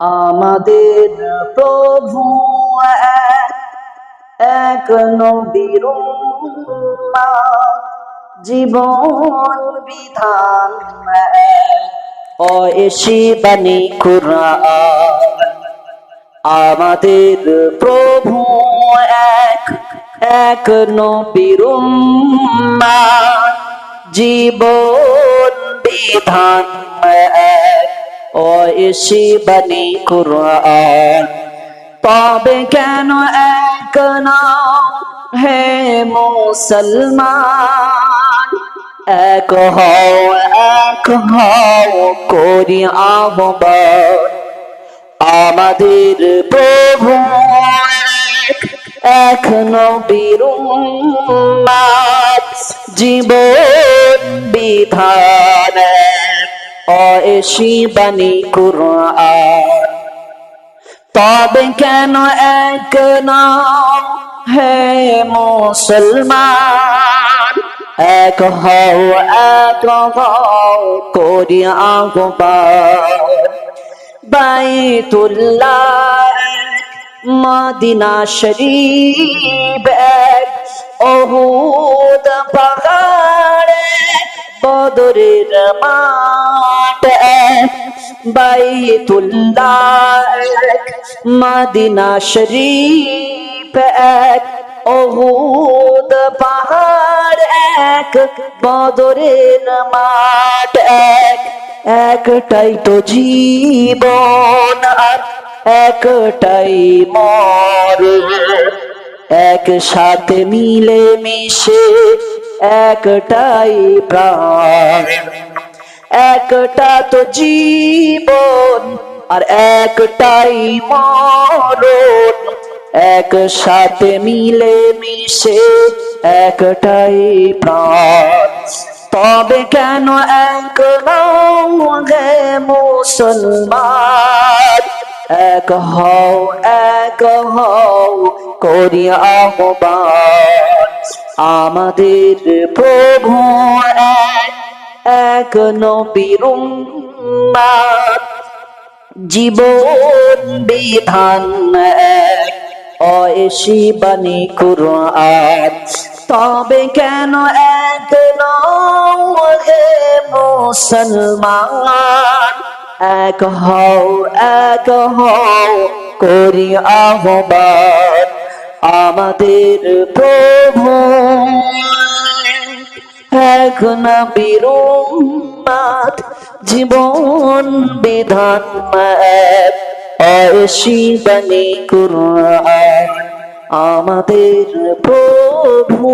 আমাদের প্রভু এক, এক নবীর উম্মাহ, জীবন বিধান এক, অয়েশি বাণী কুরআন। আমাদের প্রভু এক, এক নবীর উম্মাহ, জীবন বিধান এক, অয়েশি বাণী কুরআন। তবে কেন এক নাও হে মুসলমান, এক হও করি আহ্বান। আমাদের প্রভু এক, এক নবীর উম্মাহ, জীবন বিধান এক, অয়েশি বাণী কুরআন। তবে কেন এক নাও হে মুসলমান, এক হও করি আহ্বান। বাইতুল্লাহ মদিনা শরীফ এক, উহুদ পাহাড় এক, বদরের মাঠ এক। বাইতুল্লাহ এক, মদিনা শরীফ এক, উহুদ পাহাড় এক, বদরের মাঠ এক। একটাই তো জীবন আর একটাই মরণ, একসাথে মিলে মিশে একটাই প্রাণ। একটা তো জীবন আর একটাই মরণ, একসাথে মিলে মিশে একটাই প্রাণ। তবে কেন এক নাও হে মুসলমান, এক হও করি আহ্বান। আমাদের প্রভু এক, এক নবীর উম্মাহ, জীবন বিধান এক, অয়েশি বাণী কুরআন। তবে কেন এক নাও হে মুসলমান, এক হও করি আহ্বান। আমাদের প্রভু এক নবীর উম্মাহ, জীবন বিধান এক, অয়েশি বাণী কুরআন। আমাদের প্রভু